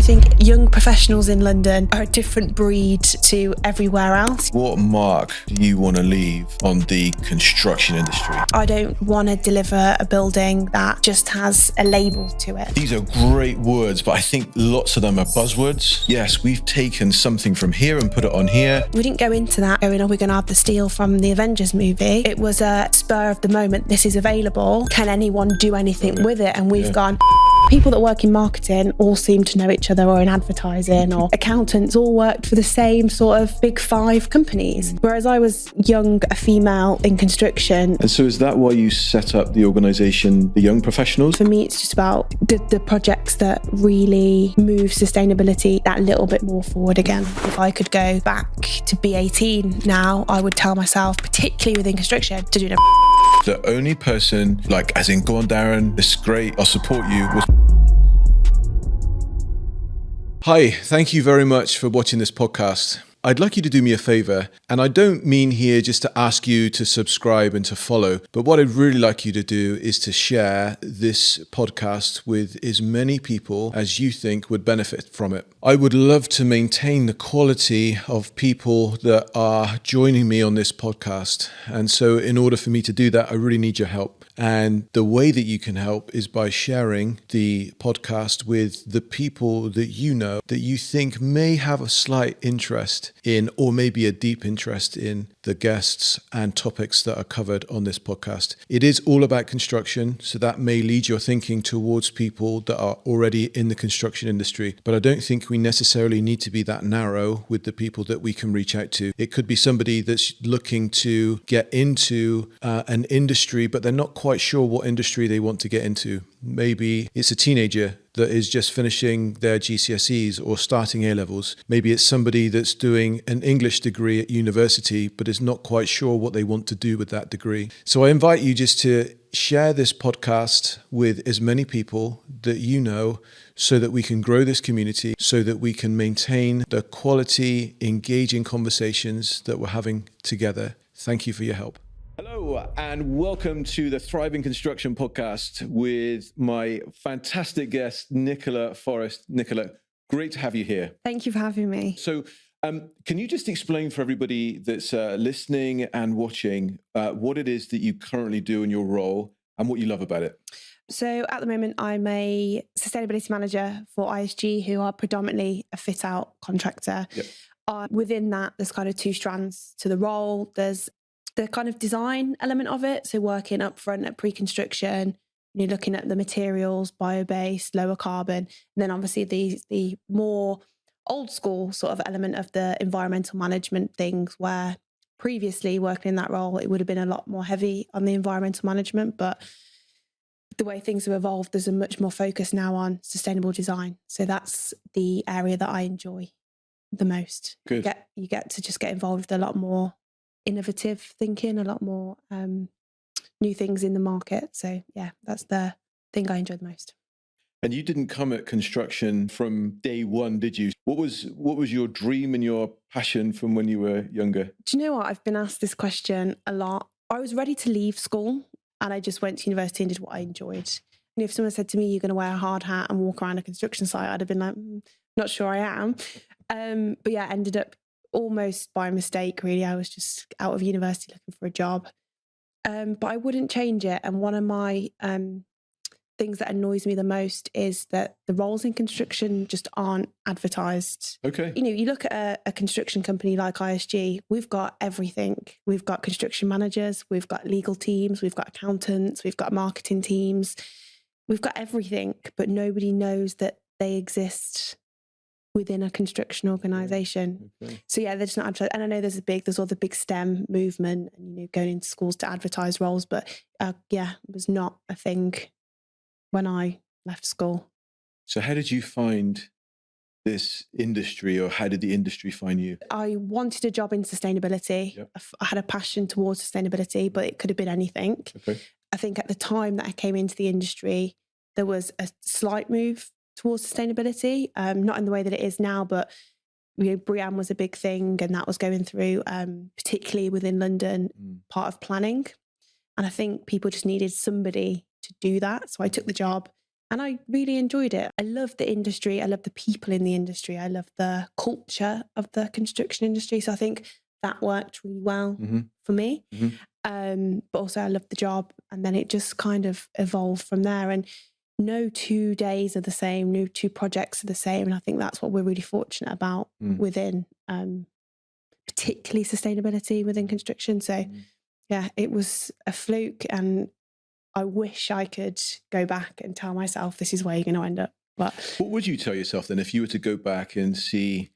think young professionals in London are a different breed to everywhere else. What mark do you want to leave on the construction industry? I don't want to deliver a building that just has a label to it. These are great words, but I think lots of them are buzzwords. Yes, we've taken something from here and put it on here. We didn't go into that going, oh, we're going to have the steel from the Avengers movie. It was a spur of the moment. This is available. Can anyone do anything with it? And we've gone... People that work in marketing all seem to know each other, or in advertising, or accountants all worked for the same sort of big five companies. Whereas I was young, a female in construction. And so is that why you set up the organisation, the Young Professionals? For me, it's just about the projects that really move sustainability that little bit more forward again. If I could go back to be 18 now, I would tell myself, particularly within construction, to do no. The only person, like, as in, go on, Darren, this is great, I'll support you, was... Hi, thank you very much for watching this podcast. I'd like you to do me a favor, and I don't mean here just to ask you to subscribe and to follow, but what I'd really like you to do is to share this podcast with as many people as you think would benefit from it. I would love to maintain the quality of people that are joining me on this podcast, and so in order for me to do that, I really need your help. And the way that you can help is by sharing the podcast with the people that you know that you think may have a slight interest in, or maybe a deep interest in, the guests and topics that are covered on this podcast. It is all about construction, so that may lead your thinking towards people that are already in the construction industry. But I don't think we necessarily need to be that narrow with the people that we can reach out to. It could be somebody that's looking to get into an industry, but they're not quite sure what industry they want to get into. Maybe it's a teenager that is just finishing their GCSEs or starting A-levels. Maybe it's somebody that's doing an English degree at university, but is not quite sure what they want to do with that degree. So I invite you just to share this podcast with as many people that you know, so that we can grow this community, so that we can maintain the quality, engaging conversations that we're having together. Thank you for your help. Hello, and welcome to the Thriving Construction Podcast with my fantastic guest, Nicola Forest. Nicola, great to have you here. Thank you for having me. So, can you just explain for everybody that's listening and watching what it is that you currently do in your role and what you love about it? So at the moment, I'm a sustainability manager for ISG, who are predominantly a fit-out contractor. Yep. Within that, there's kind of two strands to the role. There's the kind of design element of it, so working up front at pre-construction, you're looking at the materials, bio-based, lower carbon, and then obviously the more old school sort of element of the environmental management things, where previously working in that role, it would have been a lot more heavy on the environmental management, but the way things have evolved, there's a much more focus now on sustainable design. So that's the area that I enjoy the most. Good. You get to just get involved with a lot more innovative thinking, a lot more new things in the market. So yeah, that's the thing I enjoy the most. And you didn't come at construction from day one, did you? What was your dream and your passion from when you were younger? Do you know what? I've been asked this question a lot. I was ready to leave school and I just went to university and did what I enjoyed. And if someone said to me, you're going to wear a hard hat and walk around a construction site, I'd have been like, not sure I am. But yeah, ended up almost by mistake, really. I was just out of university looking for a job. But I wouldn't change it. And one of my things that annoys me the most is that the roles in construction just aren't advertised. Okay. You know, you look at a construction company like ISG, we've got everything. We've got construction managers, we've got legal teams, we've got accountants, we've got marketing teams. We've got everything, but nobody knows that they exist within a construction organisation. Okay. So yeah, they're just not advertised. And I know there's all the big STEM movement and, you know, going into schools to advertise roles, but yeah, it was not a thing when I left school. So how did you find this industry, or how did the industry find you? I wanted a job in sustainability. Yep. I had a passion towards sustainability, but it could have been anything. Okay. I think at the time that I came into the industry, there was a slight move towards sustainability, not in the way that it is now, but you know, BREEAM was a big thing, and that was going through, particularly within London, part of planning. And I think people just needed somebody to do that. So I took the job, And I really enjoyed it. I love the industry. I love the people in the industry. I love the culture of the construction industry. So I think that worked really well for me. But also I loved the job. And then it just kind of evolved from there. And no 2 days are the same. No 2 projects are the same. And I think that's what we're really fortunate about within, particularly sustainability within construction. So yeah, it was a fluke, and I wish I could go back and tell myself this is where you're going to end up. But what would you tell yourself then if you were to go back and see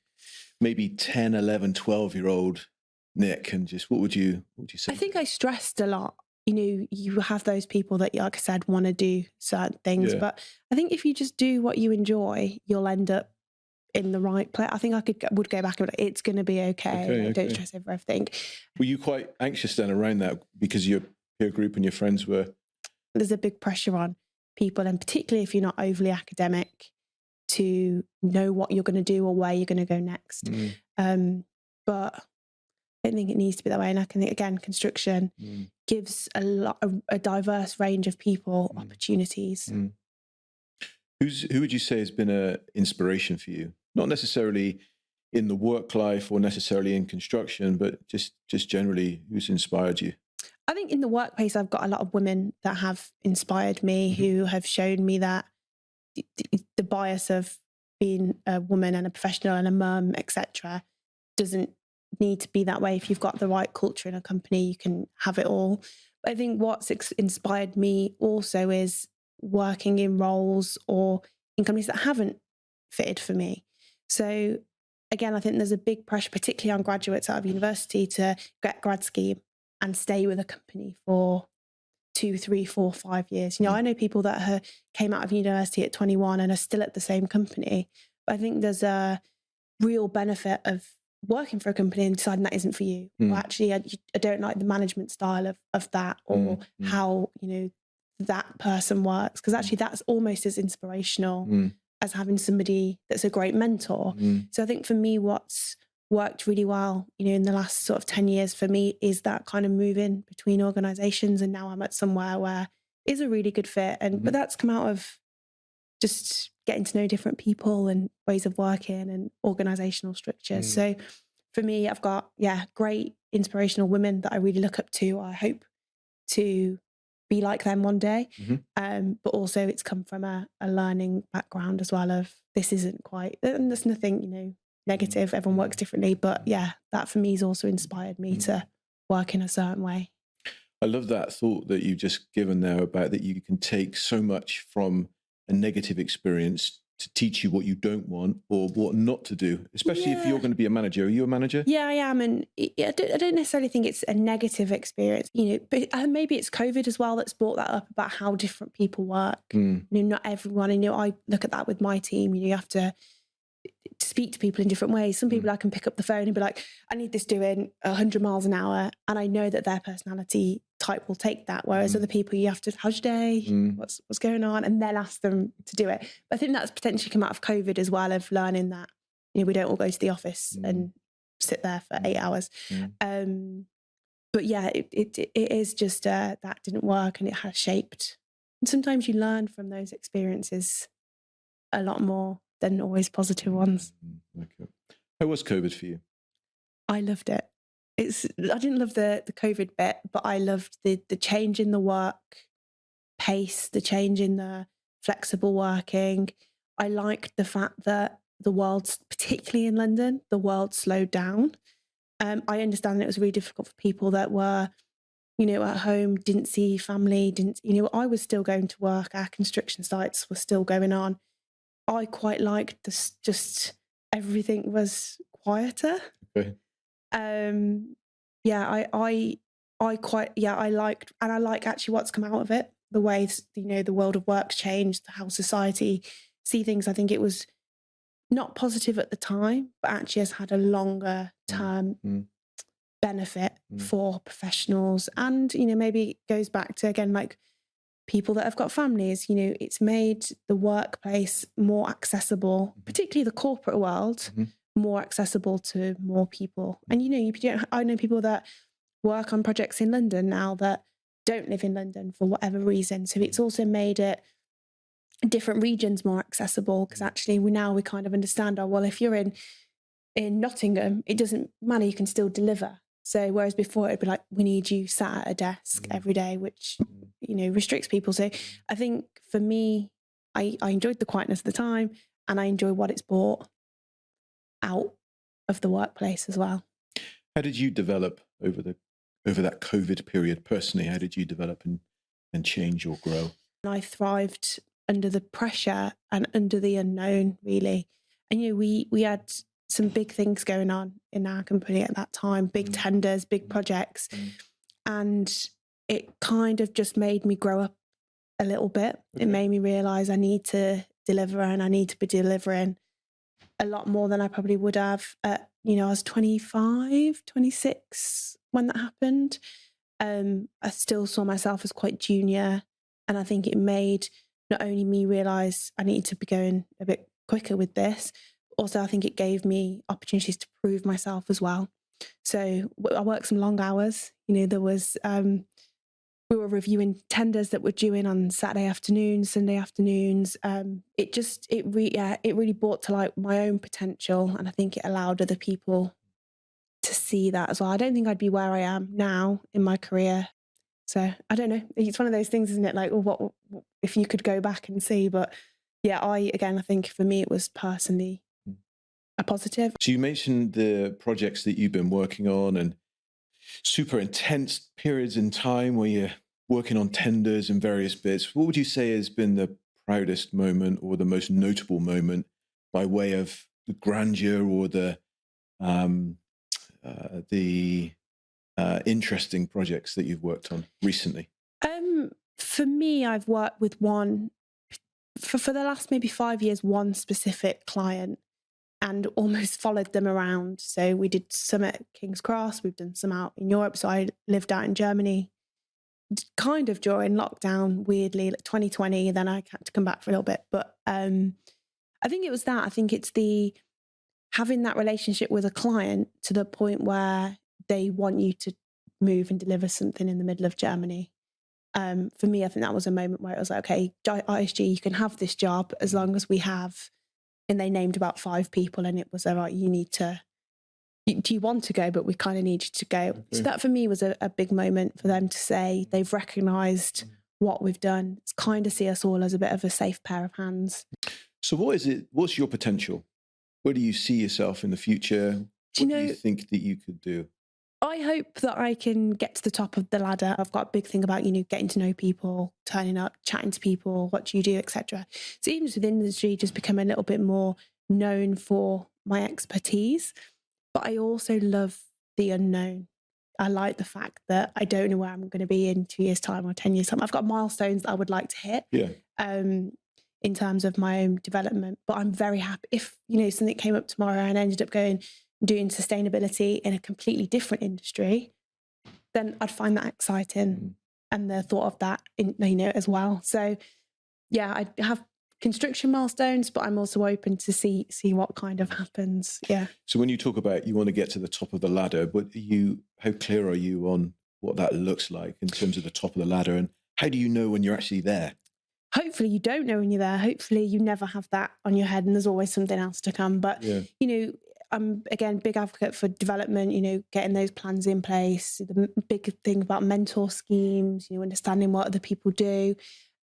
maybe 10, 11, 12-year-old Nick, and just what would you say? I think I stressed a lot. You know, you have those people that, like I said, want to do certain things. Yeah. But I think if you just do what you enjoy, you'll end up in the right place. I think I would go back and be like, it's going to be okay. Like, don't stress over everything. Were you quite anxious then around that because your peer group and your friends were? There's a big pressure on people, and particularly if you're not overly academic, to know what you're going to do or where you're going to go next. But I don't think it needs to be that way. And I can think, again, construction gives a diverse range of people opportunities. Who would you say has been an inspiration for you? Not necessarily in the work life or necessarily in construction, but just generally, who's inspired you? I think in the workplace, I've got a lot of women that have inspired me, who have shown me that the bias of being a woman and a professional and a mum, etc., doesn't need to be that way. If you've got the right culture in a company, you can have it all. But I think what's inspired me also is working in roles or in companies that haven't fitted for me. So again, I think there's a big pressure, particularly on graduates out of university, to get grad scheme and stay with a company for 2, 3, 4, 5 years. You know, I know people that came out of university at 21 and are still at the same company. But I think there's a real benefit of working for a company and deciding that isn't for you. Or actually, I don't like the management style of that, or how, you know, that person works. Because actually that's almost as inspirational as having somebody that's a great mentor. So I think for me, what's worked really well, you know, in the last sort of 10 years for me is that kind of moving between organisations. And now I'm at somewhere where is a really good fit. And but that's come out of just getting to know different people and ways of working and organisational structures. So for me, I've got, great inspirational women that I really look up to. I hope to be like them one day. But also it's come from a learning background as well of this isn't quite, and there's nothing, you know, negative. Everyone works differently. But yeah, that for me has also inspired me to work in a certain way. I love that thought that you've just given there about that you can take so much from a negative experience to teach you what you don't want or what not to do, especially if you're going to be a manager. Are you a manager? Yeah, I am. And I don't necessarily think it's a negative experience, you know, but maybe it's COVID as well that's brought that up about how different people work. You know, not everyone. And, you know, I look at that with my team. You know, you have to speak to people in different ways. Some people I can pick up the phone and be like, I need this doing 100 miles an hour. And I know that their personality type will take that. Whereas other people, you have to, how's your day? What's going on? And then ask them to do it. But I think that's potentially come out of COVID as well, of learning that, you know, we don't all go to the office and sit there for 8 hours. But yeah, it is just that didn't work, and it has shaped. And sometimes you learn from those experiences a lot more than always positive ones. Okay. How was COVID for you? I loved it. I didn't love the COVID bit, but I loved the change in the work pace, the change in the flexible working. I liked the fact that the world, particularly in London, the world slowed down. I understand that it was really difficult for people that were, you know, at home, didn't see family, you know, I was still going to work. Our construction sites were still going on. I quite liked this, just everything was quieter. Okay. I liked, and I like actually what's come out of it, the ways, you know, the world of work's changed, how society see things. I think it was not positive at the time, but actually has had a longer term benefit for professionals. And, you know, maybe it goes back to, again, like people that have got families, you know, it's made the workplace more accessible, particularly the corporate world, more accessible to more people. And, you know, I know people that work on projects in London now that don't live in London for whatever reason. So it's also made it different regions more accessible, because actually we kind of understand, well, if you're in Nottingham, it doesn't matter, you can still deliver. So whereas before it'd be like, we need you sat at a desk every day, which, restricts people. So I think for me, I enjoyed the quietness of the time, and I enjoy what it's brought out of the workplace as well. How did you develop over that COVID period personally? How did you develop and change or grow? I thrived under the pressure and under the unknown, really. And we had some big things going on in our company at that time, big tenders, big projects. And it kind of just made me grow up a little bit. Okay. It made me realise I need to deliver, and I need to be delivering a lot more than I probably would have at, I was 25, 26 when that happened. I still saw myself as quite junior, and I think it made not only me realise I needed to be going a bit quicker with this, also I think it gave me opportunities to prove myself as well. So I worked some long hours. There was we were reviewing tenders that were due in on Saturday afternoons, Sunday afternoons. It really brought to light my own potential, and I think it allowed other people to see that as well. I don't think I'd be where I am now in my career. So I don't know. It's one of those things, isn't it? Like, what if you could go back and see? But yeah, I think for me it was personally a positive. So you mentioned the projects that you've been working on and super intense periods in time where you're working on tenders and various bits. What would you say has been the proudest moment or the most notable moment by way of the grandeur or the interesting projects that you've worked on recently? For me, I've worked with one for the last maybe 5 years, one specific client, and almost followed them around. So we did some at King's Cross, we've done some out in Europe. So I lived out in Germany, kind of during lockdown, weirdly, like 2020. Then I had to come back for a little bit. But I think it was that. I think it's having that relationship with a client to the point where they want you to move and deliver something in the middle of Germany. For me, I think that was a moment where it was like, okay, ISG, you can have this job as long as we have. And they named about 5 people, and it was all right, do you want to go? But we kind of need you to go. Okay. So that for me was a big moment for them to say they've recognised what we've done. It's kind of see us all as a bit of a safe pair of hands. So what is it? What's your potential? Where do you see yourself in the future? What do you think that you could do? I hope that I can get to the top of the ladder. I've got a big thing about, getting to know people, turning up, chatting to people, what do you do, etc. So even just within the industry, just become a little bit more known for my expertise. But I also love the unknown. I like the fact that I don't know where I'm going to be in 2 years' time or 10 years' time. I've got milestones that I would like to hit in terms of my own development. But I'm very happy if, something came up tomorrow and I ended up doing sustainability in a completely different industry, then I'd find that exciting and the thought of that, as well. So yeah, I have construction milestones, but I'm also open to see what kind of happens. Yeah. So when you talk about you want to get to the top of the ladder, how clear are you on what that looks like in terms of the top of the ladder, and how do you know when you're actually there? Hopefully you don't know when you're there. Hopefully you never have that on your head and there's always something else to come. But, I'm, again, big advocate for development, getting those plans in place. The big thing about mentor schemes, understanding what other people do.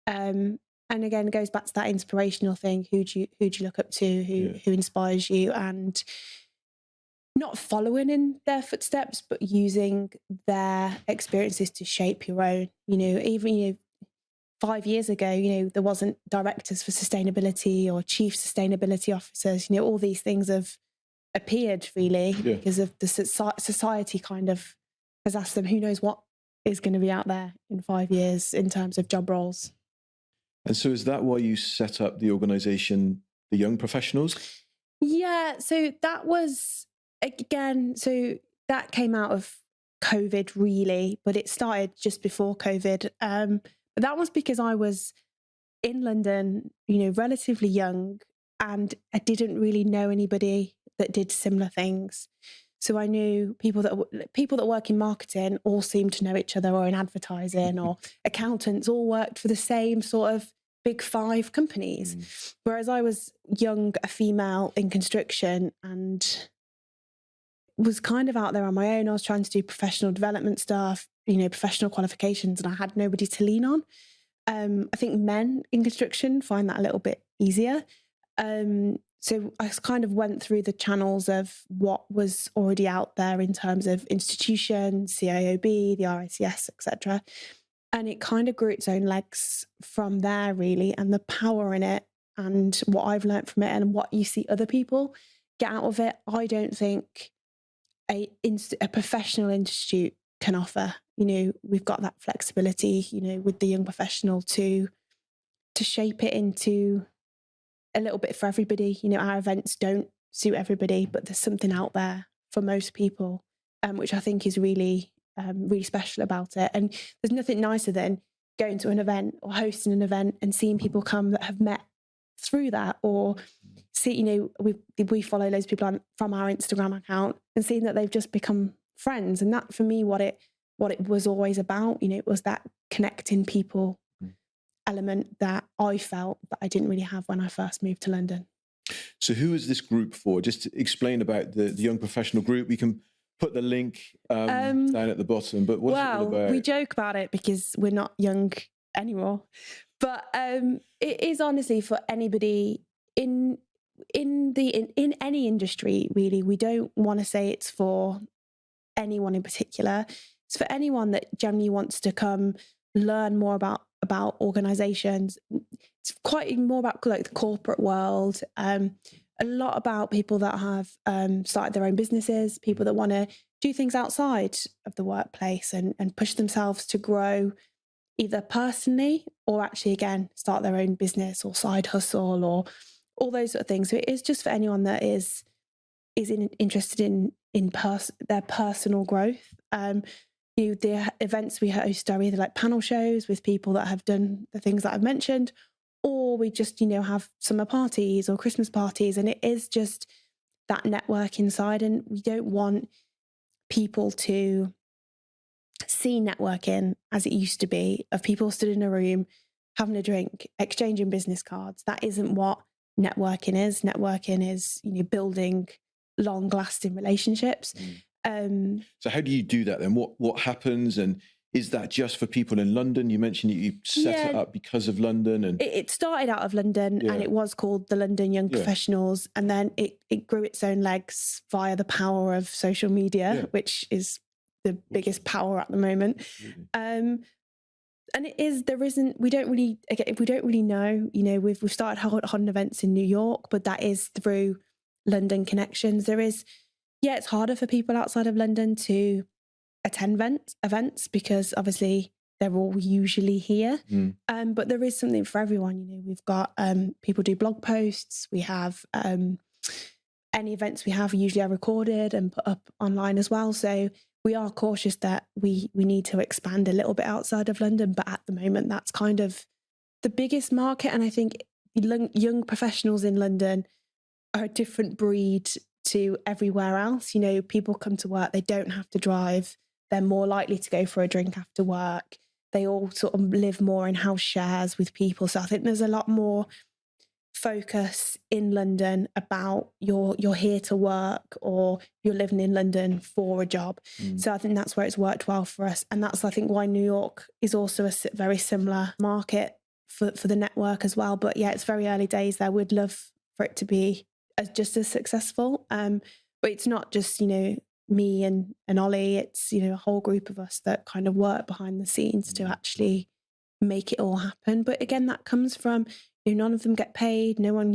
And again, it goes back to that inspirational thing. Who do you look up to? Who inspires you? And not following in their footsteps, but using their experiences to shape your own. Even 5 years ago, there wasn't directors for sustainability or chief sustainability officers. All these things have appeared really because of the society kind of has asked them, who knows what is going to be out there in 5 years in terms of job roles. And so is that why you set up the organisation, the Young Professionals? Yeah, so that was, again, that came out of COVID really, but it started just before COVID. But that was because I was in London, relatively young, and I didn't really know anybody that did similar things. So I knew people that work in marketing all seemed to know each other, or in advertising, or accountants all worked for the same sort of big five companies. Whereas I was young, a female in construction, and was kind of out there on my own. I was trying to do professional development stuff, professional qualifications, and I had nobody to lean on. I think men in construction find that a little bit easier. So I kind of went through the channels of what was already out there in terms of institutions, CIOB, the RICS, etc. And it kind of grew its own legs from there, really, and the power in it and what I've learned from it and what you see other people get out of it. I don't think a professional institute can offer. We've got that flexibility, with the young professional to shape it into a little bit for everybody. Our events don't suit everybody, but there's something out there for most people, which I think is really, really special about it. And there's nothing nicer than going to an event or hosting an event and seeing people come that have met through that, or see, we follow loads of people from our Instagram account and seeing that they've just become friends. And that, for me, what it was always about, it was that connecting people element that I felt that I didn't really have when I first moved to London. So who is this group for? Just to explain about the young professional group. We can put the link down at the bottom, but what's it all about? We joke about it because we're not young anymore, but it is honestly for anybody in any industry, really. We don't want to say it's for anyone in particular. It's for anyone that generally wants to come learn more about organizations. It's quite more about like the corporate world, a lot about people that have started their own businesses, people that want to do things outside of the workplace and push themselves to grow either personally or actually, again, start their own business or side hustle or all those sort of things. So it is just for anyone that is interested in their personal growth. The events we host are either like panel shows with people that have done the things that I've mentioned, or we just, have summer parties or Christmas parties. And it is just that networking side. And we don't want people to see networking as it used to be, of people stood in a room, having a drink, exchanging business cards. That isn't what networking is. Networking is, building long-lasting relationships. So how do you do that then? What happens, and is that just for people in London? You mentioned that you set it up because of London, and it started out of London, and it was called the London Young Professionals, and then it grew its own legs via the power of social media, which is the biggest power at the moment. And we don't really know. We've started holding events in New York, but that is through London connections. It's harder for people outside of London to attend events because obviously they're all usually here. But there is something for everyone. We've got people do blog posts. We have any events we have usually are recorded and put up online as well. So we are cautious that we need to expand a little bit outside of London. But at the moment, that's kind of the biggest market. And I think young professionals in London are a different breed to everywhere else. People come to work, they don't have to drive. They're more likely to go for a drink after work. They all sort of live more in house shares with people. So I think there's a lot more focus in London about you're here to work or you're living in London for a job. So I think that's where it's worked well for us. And that's, I think, why New York is also a very similar market for the network as well. But it's very early days there. We'd love for it to be just as successful. But it's not just, me and Ollie. It's, a whole group of us that kind of work behind the scenes to actually make it all happen. But again, that comes from, none of them get paid. No one,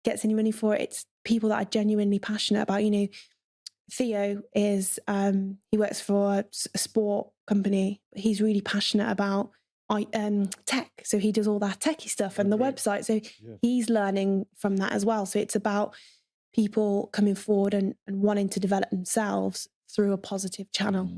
gets any money for it. It's people that are genuinely passionate about, Theo is, he works for a sport company. He's really passionate about tech. So he does all that techie stuff and the website. So he's learning from that as well. So it's about people coming forward and wanting to develop themselves through a positive channel.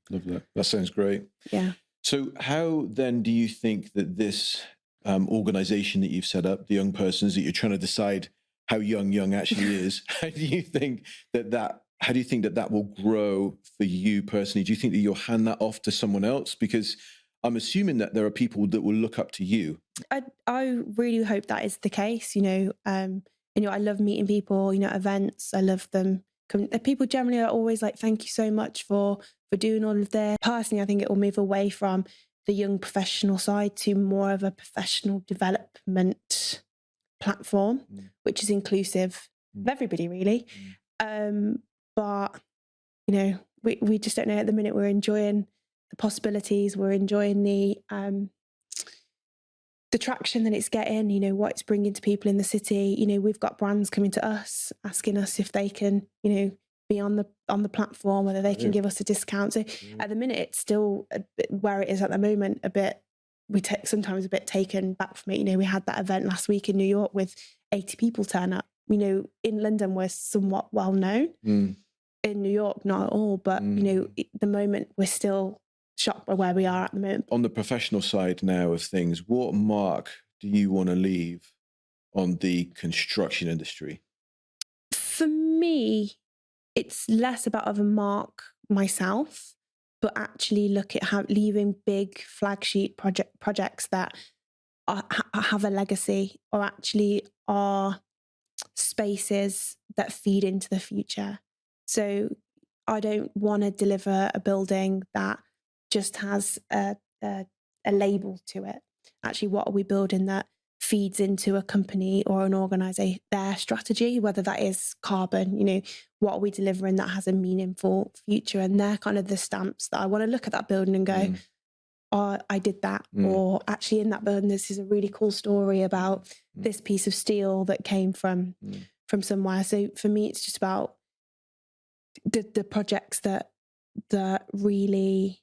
Love that. That sounds great. Yeah. So how then do you think that this organization that you've set up, the young persons that you're trying to decide how young actually is, how do you think that will grow for you personally? Do you think that you'll hand that off to someone else? Because I'm assuming that there are people that will look up to you. I really hope that is the case. I love meeting people. Events. I love them. People generally are always like, "Thank you so much for doing all of this." Personally, I think it will move away from the young professional side to more of a professional development platform, which is inclusive of everybody, really. But we just don't know at the minute. We're enjoying the possibilities. We're enjoying the traction that it's getting, what it's bringing to people in the city. We've got brands coming to us, asking us if they can, be on the platform, whether they can give us a discount. So at the minute, it's still where it is at the moment, sometimes a bit taken back from it. We had that event last week in New York with 80 people turn up. In London, we're somewhat well known. In New York, not at all. But, at the moment, we're still shocked by where we are at the moment. On the professional side now of things, what mark do you want to leave on the construction industry? For me, it's less about of a mark myself, but actually look at leaving big flagship projects that have a legacy, or actually are spaces that feed into the future. So I don't want to deliver a building that just has a label to it. Actually, what are we building that feeds into a company or an organisation, their strategy, whether that is carbon, what are we delivering that has a meaningful future? And they're kind of the stamps that I want to look at that building and go, oh, I did that. Or actually in that building, this is a really cool story about this piece of steel that came from somewhere. So for me, it's just about the projects that really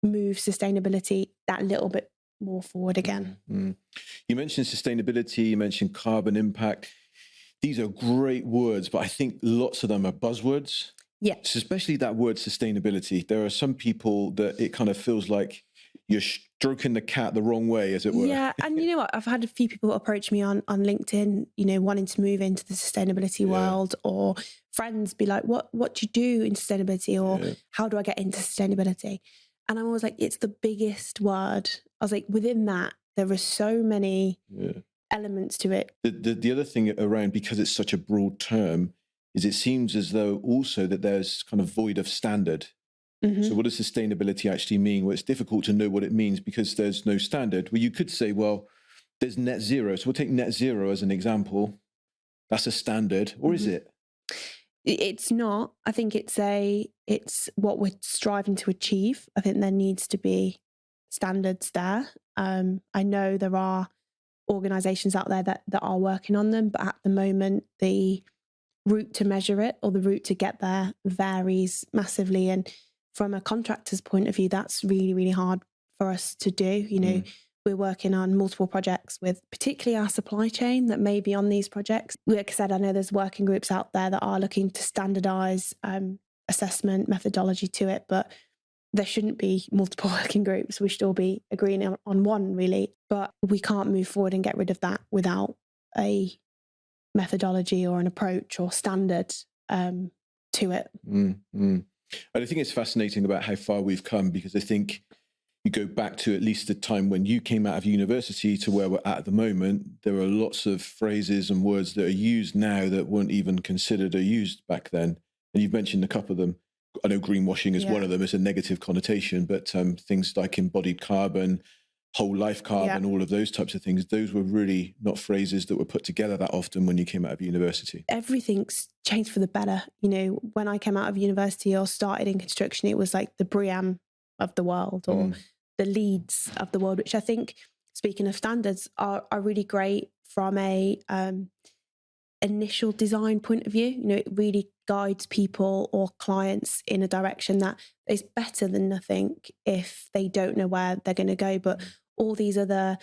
move sustainability that little bit more forward again. You mentioned sustainability, you mentioned carbon impact. These are great words, but I think lots of them are buzzwords. Yeah. So especially that word sustainability. There are some people that it kind of feels like you're stroking the cat the wrong way, as it were. Yeah, and you know what? I've had a few people approach me on LinkedIn, wanting to move into the sustainability world, or friends be like, what do you do in sustainability? Or how do I get into sustainability? And I'm always like, it's the biggest word. I was like, within that, there are so many elements to it. The other thing around, because it's such a broad term, is it seems as though also that there's kind of void of standard. So what does sustainability actually mean? Well, it's difficult to know what it means because there's no standard. Well, you could say, well, there's net zero. So we'll take net zero as an example. That's a standard, or is it? It's not. I think it's what we're striving to achieve. I think there needs to be standards there. I know there are organisations out there that are working on them, but at the moment, the route to measure it or the route to get there varies massively. And from a contractor's point of view, that's really, really hard for us to do. We're working on multiple projects with particularly our supply chain that may be on these projects. Like I said, I know there's working groups out there that are looking to standardise assessment methodology to it, but there shouldn't be multiple working groups. We should all be agreeing on one, really. But we can't move forward and get rid of that without a methodology or an approach or standard to it. And I think it's fascinating about how far we've come, because I think you go back to at least the time when you came out of university to where we're at the moment, there are lots of phrases and words that are used now that weren't even considered or used back then. And you've mentioned a couple of them. I know greenwashing is one of them. It's a negative connotation, but things like embodied carbon, whole life carbon, all of those types of things, those were really not phrases that were put together that often when you came out of university. Everything's changed for the better. When I came out of university or started in construction, it was like the BREEAM of the world or the LEEDs of the world, which I think, speaking of standards, are really great from a initial design point of view. It really guides people or clients in a direction that is better than nothing if they don't know where they're going to go. But all these other,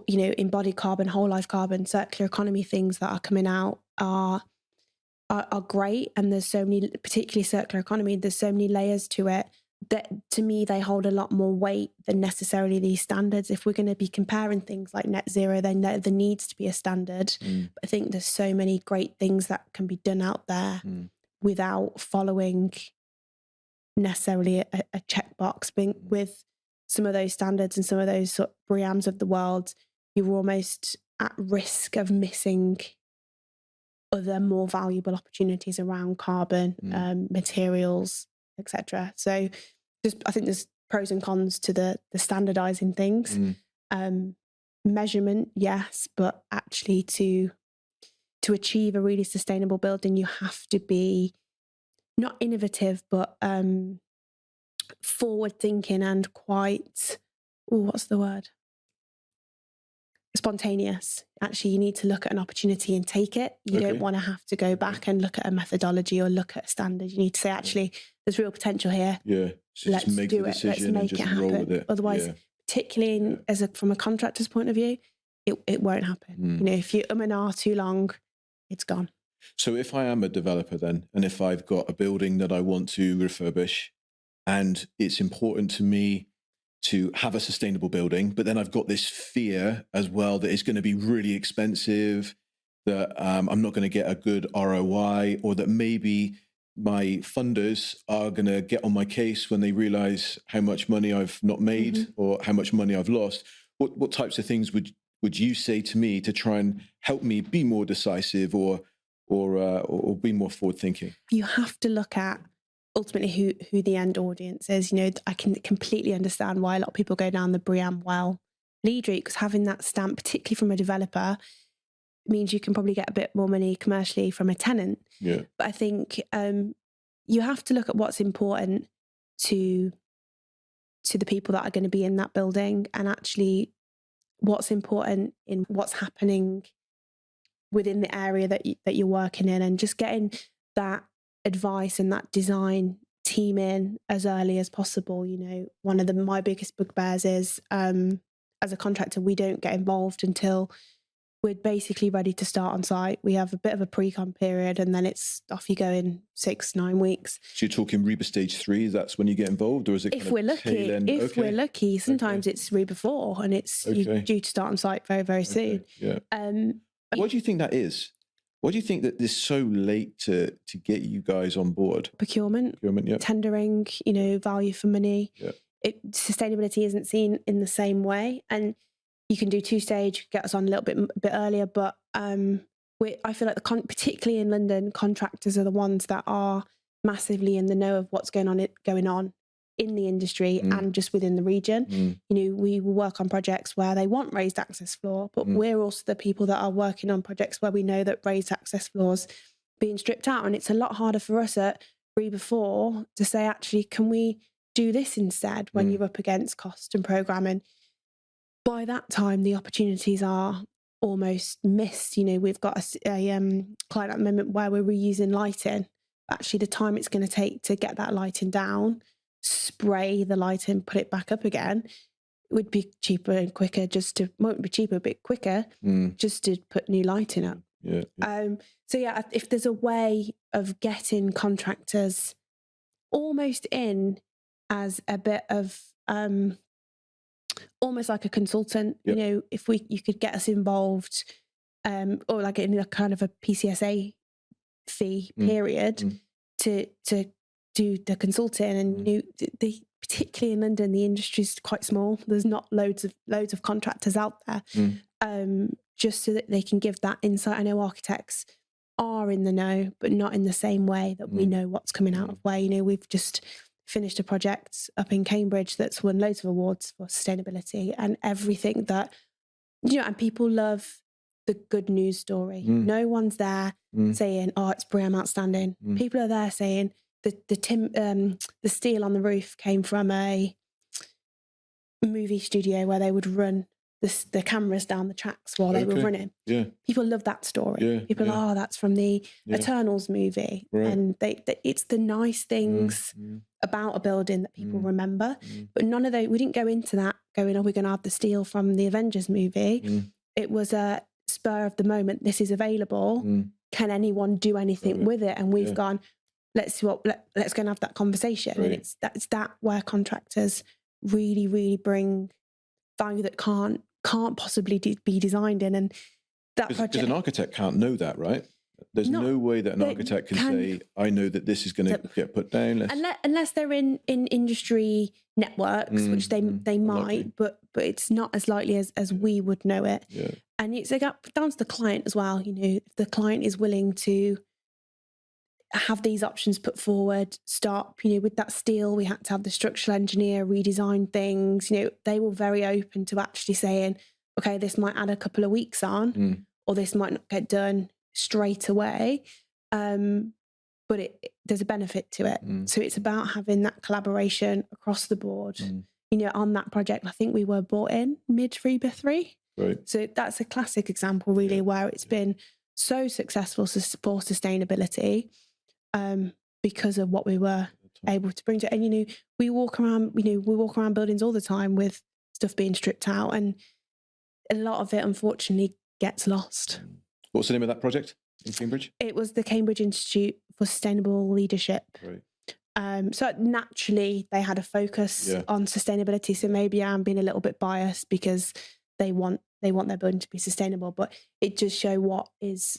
embodied carbon, whole life carbon, circular economy things that are coming out are great. And there's so many, particularly circular economy, there's so many layers to it that to me, they hold a lot more weight than necessarily these standards. If we're going to be comparing things like net zero, then there needs to be a standard. But I think there's so many great things that can be done out there without following necessarily a checkbox, with some of those standards and some of those sort of BREEAMs of the world, you're almost at risk of missing other more valuable opportunities around carbon, materials, etc. So I think there's pros and cons to the standardizing things. Measurement, yes, but actually to achieve a really sustainable building, you have to be not innovative, but forward thinking and quite, what's the word? Spontaneous. Actually, you need to look at an opportunity and take it. You don't want to have to go back and look at a methodology or look at a standard. You need to say, actually, there's real potential here. Yeah. So let's just make do the decision. Let's make it happen. Roll with it. Otherwise, particularly from a contractor's point of view, it won't happen. You know, if you and ah too long, it's gone. So if I am a developer then, and if I've got a building that I want to refurbish, and it's important to me to have a sustainable building, but then I've got this fear as well that it's going to be really expensive, that I'm not going to get a good ROI, or that maybe my funders are going to get on my case when they realize how much money I've not made or how much money I've lost. What types of things would you say to me to try and help me be more decisive or be more forward thinking? You have to look at ultimately who the end audience is. You know, I can completely understand why a lot of people go down the BREEAM well lead route, because having that stamp, particularly from a developer, means you can probably get a bit more money commercially from a tenant. Yeah. But I think you have to look at what's important to the people that are going to be in that building, and actually what's important in what's happening within the area that you're working in, and just getting that advice and that design team in as early as possible. You know, one of my biggest bugbears is as a contractor, we don't get involved until we're basically ready to start on site. We have a bit of a pre-con period, and then it's off you go in 6-9 weeks. So you're talking REBA stage 3, that's when you get involved, or is it if we're lucky? If we're lucky, sometimes it's REBA 4, and it's you're due to start on site very, very soon. Yeah. Why do you think that is? Why do you think that it's so late to get you guys on board? Procurement, yeah. Tendering, you know, value for money. Yeah. Sustainability isn't seen in the same way, and you can do 2-stage, get us on a little bit earlier, but I feel like particularly in London, contractors are the ones that are massively in the know of what's going on in the industry and just within the region. You know, we will work on projects where they want raised access floor, but we're also the people that are working on projects where we know that raised access floors being stripped out, and it's a lot harder for us at REBA 4 to say, actually, can we do this instead, when you're up against cost and programming. By that time, the opportunities are almost missed. You know, we've got a client at the moment where we're reusing lighting. Actually, the time it's going to take to get that lighting down, spray the lighting, put it back up again, it would be cheaper and quicker won't be cheaper, but quicker just to put new lighting up. Yeah. So yeah, if there's a way of getting contractors almost in as a bit of almost like a consultant, you know, if you could get us involved, or like in a kind of a PCSA fee period to do the consulting, and you know, particularly in London, the industry's quite small. There's not loads of contractors out there, just so that they can give that insight. I know architects are in the know, but not in the same way that we know what's coming out of where. You know, we've just finished a project up in Cambridge that's won loads of awards for sustainability and everything that, you know, and people love the good news story. No one's there saying, oh, it's BREEAM outstanding. People are there saying the steel on the roof came from a movie studio where they would run the cameras down the tracks while they were running. Yeah. People love that story. People are, that's from the Eternals movie. Right. And it's the nice things about a building that people remember. But none of those, we didn't go into that going, oh, we're going to have the steel from the Avengers movie. It was a spur of the moment. This is available. Can anyone do anything with it? And we've gone, let's go and have that conversation. Right. And it's that where contractors really, really bring value that can't possibly be designed in. And that project, because an architect can't know that, right? There's no way that an architect can say, I know that this is going to get put down. Unless they're in industry networks, which they might, but it's not as likely as we would know it. Yeah. And it's down to the client as well. If the client is willing to have these options put forward, stop, with that steel, we had to have the structural engineer redesign things. They were very open to actually saying, okay, this might add a couple of weeks on, or this might not get done straight away. But there's a benefit to it. So it's about having that collaboration across the board. On that project, I think we were brought in mid-REBA 3. Right. So that's a classic example, really, where it's been so successful for sustainability because of what we were able to bring to it. And, we walk around buildings all the time with stuff being stripped out, and a lot of it, unfortunately, gets lost. What's the name of that project in Cambridge? It was the Cambridge Institute for Sustainable Leadership. Right. So naturally, they had a focus on sustainability. So maybe I'm being a little bit biased because they want their building to be sustainable, but it does show what's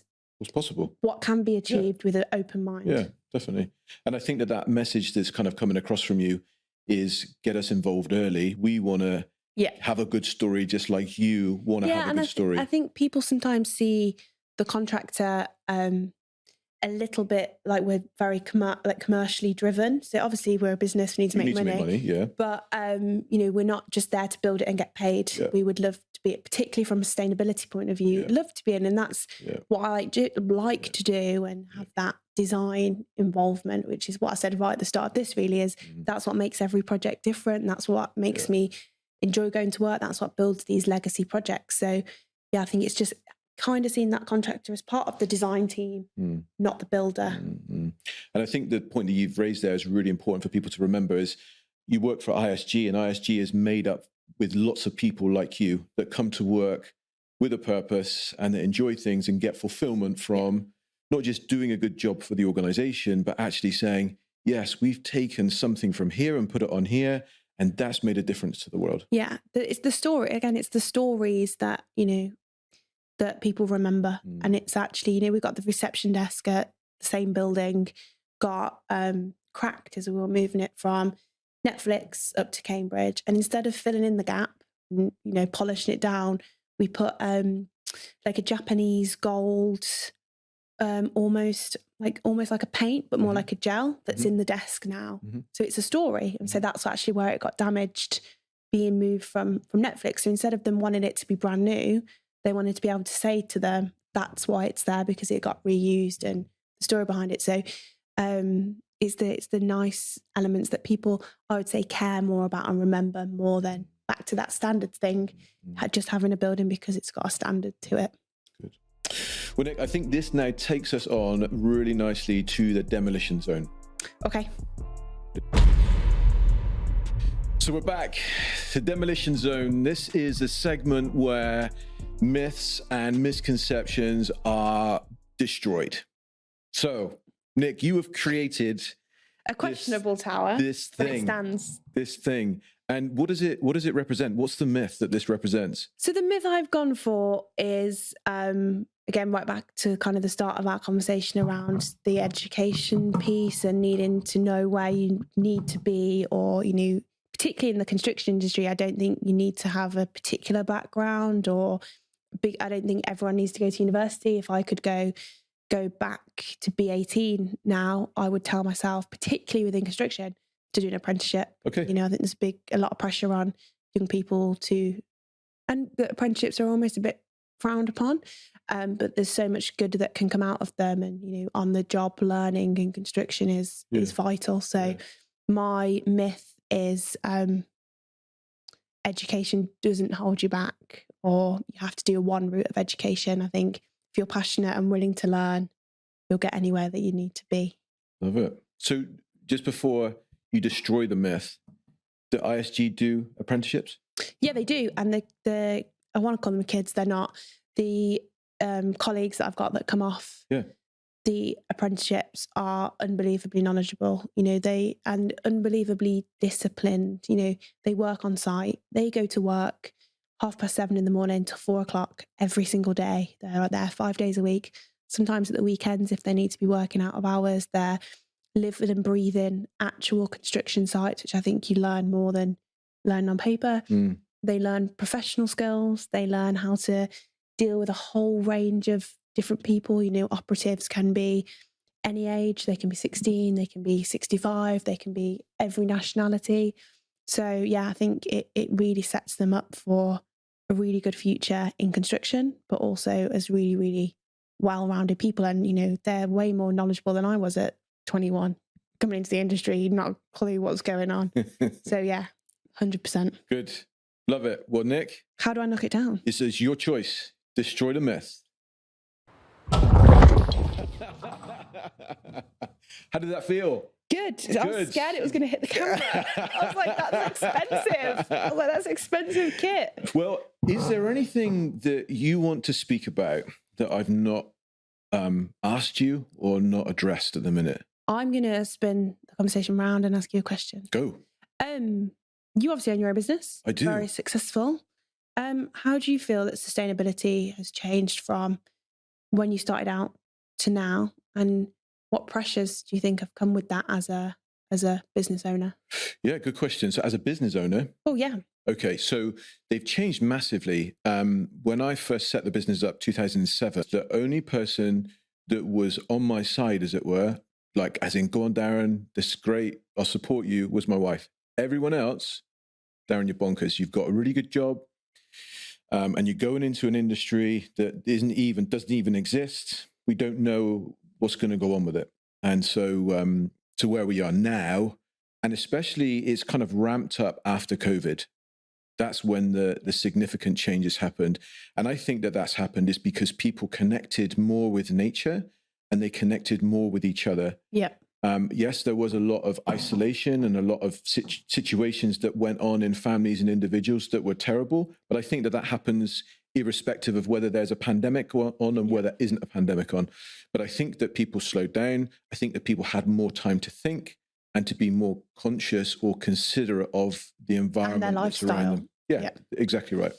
possible, what can be achieved with an open mind. Yeah, definitely. And I think that message that's kind of coming across from you is get us involved early. We want to have a good story, just like you want to have a good story. I think people sometimes see the contractor a little bit like we're very commercially driven. So obviously we're a business, we need to make money. But we're not just there to build it and get paid. We would love to be, particularly from a sustainability point of view, love to be in, and that's what I like to do, and have that design involvement, which is what I said right at the start of this. Really is that's what makes every project different. And that's what makes me enjoy going to work. That's what builds these legacy projects. So I think it's just kind of seeing that contractor as part of the design team, not the builder. And I think the point that you've raised there is really important for people to remember is you work for ISG, and ISG is made up with lots of people like you that come to work with a purpose and that enjoy things and get fulfillment from not just doing a good job for the organization, but actually saying, yes, we've taken something from here and put it on here, and that's made a difference to the world. Yeah, it's the story. Again, it's the stories that, that people remember. And it's actually, we got the reception desk at the same building, got cracked as we were moving it from Netflix up to Cambridge. And instead of filling in the gap and, polishing it down, we put like a Japanese gold, almost like a paint, but more like a gel that's in the desk now. So it's a story. And so that's actually where it got damaged, being moved from Netflix. So instead of them wanting it to be brand new, they wanted to be able to say to them, that's why it's there, because it got reused, and the story behind it. So it's the nice elements that people, I would say, care more about and remember more than back to that standard thing, just having a building because it's got a standard to it. Good. Well, Nick, I think this now takes us on really nicely to the demolition zone. Okay. So we're back to Demolition Zone. This is a segment where myths and misconceptions are destroyed. So, Nick, you have created a questionable tower. This thing stands. This thing. And what does it represent? What's the myth that this represents? So the myth I've gone for is, again, right back to kind of the start of our conversation around the education piece and needing to know where you need to be, or, particularly in the construction industry, I don't think you need to have a particular background, or I don't think everyone needs to go to university. If I could go back to be 18 now, I would tell myself, particularly within construction, to do an apprenticeship. Okay. I think there's a lot of pressure on young people and the apprenticeships are almost a bit frowned upon, but there's so much good that can come out of them, and on the job learning in construction is vital. So my myth is education doesn't hold you back, or you have to do one route of education. I think if you're passionate and willing to learn, you'll get anywhere that you need to be. Love it. So just before you destroy the myth, do ISG do apprenticeships? Yeah, they do. And the I want to call them kids, they're not. The colleagues that I've got that come off the apprenticeships are unbelievably knowledgeable, and unbelievably disciplined. They work on site. They go to work 7:30 in the morning till 4:00 every single day. They're there 5 days a week. sometimes at the weekends, if they need to be working out of hours, they're living and breathing actual construction sites, which I think you learn more than learn on paper. They learn professional skills. They learn how to deal with a whole range of different people. You know, operatives can be any age. They can be 16, they can be 65, they can be every nationality. So yeah, I think it really sets them up for a really good future in construction, but also as really, really well-rounded people. And, you know, they're way more knowledgeable than I was at 21. Coming into the industry, not a clue what's going on. So yeah, 100%. Good. Love it. Well, Nick, how do I knock it down? This is your choice. Destroy the myth. How did that feel? Good. I was scared it was going to hit the camera. I was like, that's expensive. I was like, that's expensive kit. Well, is there anything that you want to speak about that I've not asked you or not addressed at the minute? I'm going to spin the conversation round and ask you a question. Go. You obviously own your own business. I do. Very successful. How do you feel that sustainability has changed from when you started out to now? And what pressures do you think have come with that as a business owner? Yeah, good question. So as a business owner. Oh, yeah. Okay, so they've changed massively. When I first set the business up, 2007, the only person that was on my side, as it were, like as in, go on, Darren, this is great, I'll support you, was my wife. Everyone else, Darren, you're bonkers. You've got a really good job. And you're going into an industry that doesn't even exist. We don't know what's going to go on with it. And so to where we are now, and especially it's kind of ramped up after COVID. That's when the significant changes happened. And I think that that's happened is because people connected more with nature and they connected more with each other. Yeah. Yes, there was a lot of isolation and a lot of situations that went on in families and individuals that were terrible. But I think that happens irrespective of whether there's a pandemic on and whether there isn't a pandemic on. But I think that people slowed down. I think that people had more time to think and to be more conscious or considerate of the environment and their that's around them. Yeah, exactly right.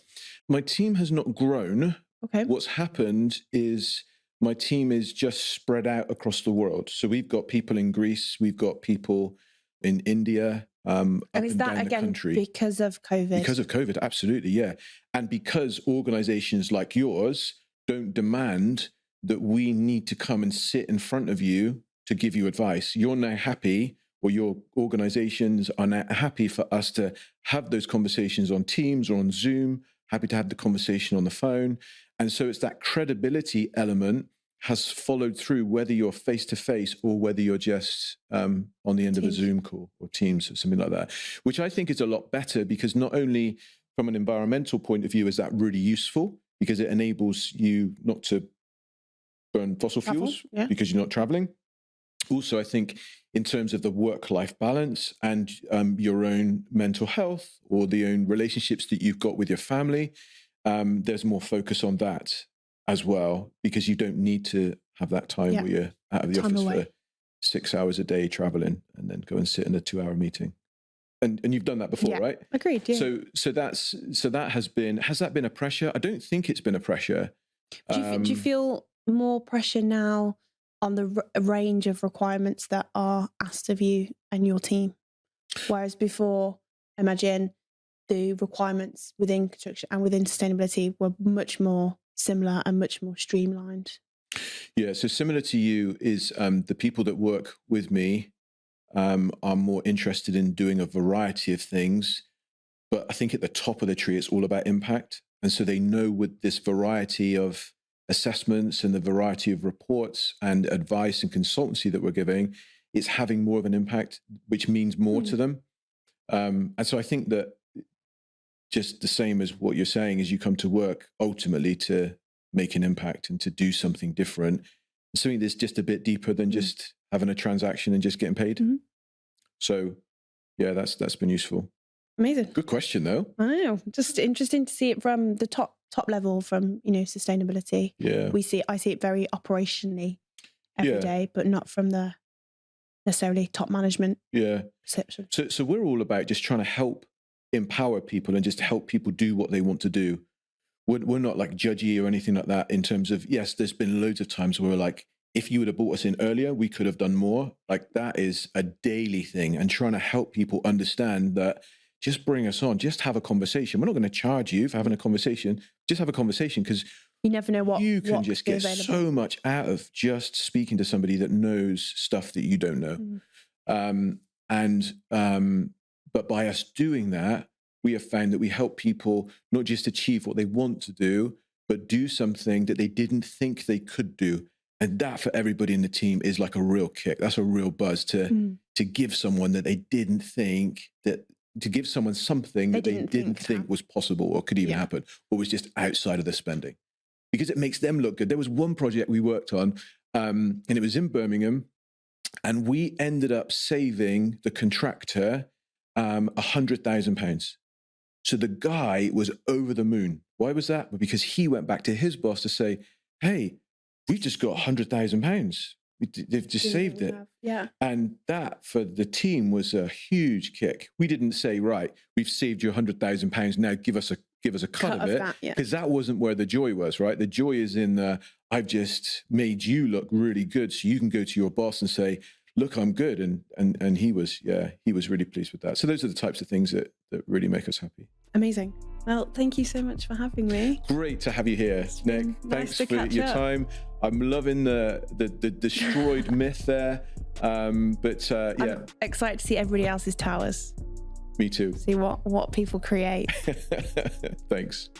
My team has not grown. Okay. What's happened is my team is just spread out across the world. So we've got people in Greece, we've got people in India, and is that again because of COVID? Because of COVID, absolutely, yeah. And because organizations like yours don't demand that we need to come and sit in front of you to give you advice. You're now happy, or your organizations are now happy for us to have those conversations on Teams or on Zoom, happy to have the conversation on the phone. And so it's that credibility element has followed through, whether you're face-to-face or whether you're just on the end of a Zoom call or Teams or something like that, which I think is a lot better because not only from an environmental point of view is that really useful because it enables you not to burn fossil fuels because you're not traveling. Also, I think in terms of the work-life balance and your own mental health or the own relationships that you've got with your family, there's more focus on that as well, because you don't need to have that time where you're out of the office for 6 hours a day traveling and then go and sit in a 2-hour meeting. And you've done that before, right? Agreed. Yeah. So that has that been a pressure? I don't think it's been a pressure. Do you feel more pressure now on the range of requirements that are asked of you and your team? Whereas before, imagine the requirements within construction and within sustainability were much more similar and much more streamlined. Yeah, so similar to you is the people that work with me are more interested in doing a variety of things. But I think at the top of the tree, it's all about impact. And so they know with this variety of assessments and the variety of reports and advice and consultancy that we're giving, it's having more of an impact, which means more to them. And so I think that just the same as what you're saying is you come to work ultimately to make an impact and to do something different, something that's just a bit deeper than just having a transaction and just getting paid. So yeah, that's been useful. Amazing. Good question though. I know. Just interesting to see it from the top level, from, sustainability. Yeah. I see it very operationally every day, but not from the necessarily top management perception. So we're all about just trying to help empower people and just help people do what they want to do. we're not like judgy or anything like that in terms of, yes, there's been loads of times where we're like, if you would have brought us in earlier, we could have done more. Like that is a daily thing, and trying to help people understand that just bring us on, just have a conversation. We're not going to charge you for having a conversation. Just have a conversation, because you never know what you can what just could be get available. so much out of just speaking to somebody that knows stuff that you don't know. But by us doing that, we have found that we help people not just achieve what they want to do, but do something that they didn't think they could do. And that for everybody in the team is like a real kick. That's a real buzz to give someone that they didn't think that, to give someone something that they didn't think was possible or could even happen, or was just outside of their spending, because it makes them look good. There was one project we worked on, and it was in Birmingham, and we ended up saving the contractor £100,000. So the guy was over the moon. Why was that? Well, because he went back to his boss to say, hey, we've just got £100,000. They've just saved it. Yeah. And that for the team was a huge kick. We didn't say, right, we've saved you £100,000. Now give us a cut of it. Because that wasn't where the joy was, right? The joy is in I've just made you look really good, so you can go to your boss and say, look, I'm good. And he was really pleased with that. So those are the types of things that really make us happy. Amazing. Well, thank you so much for having me. Great to have you here, Nick. Nice Thanks for your time. I'm loving the destroyed myth there. I'm excited to see everybody else's towers. Me too. See what people create. Thanks.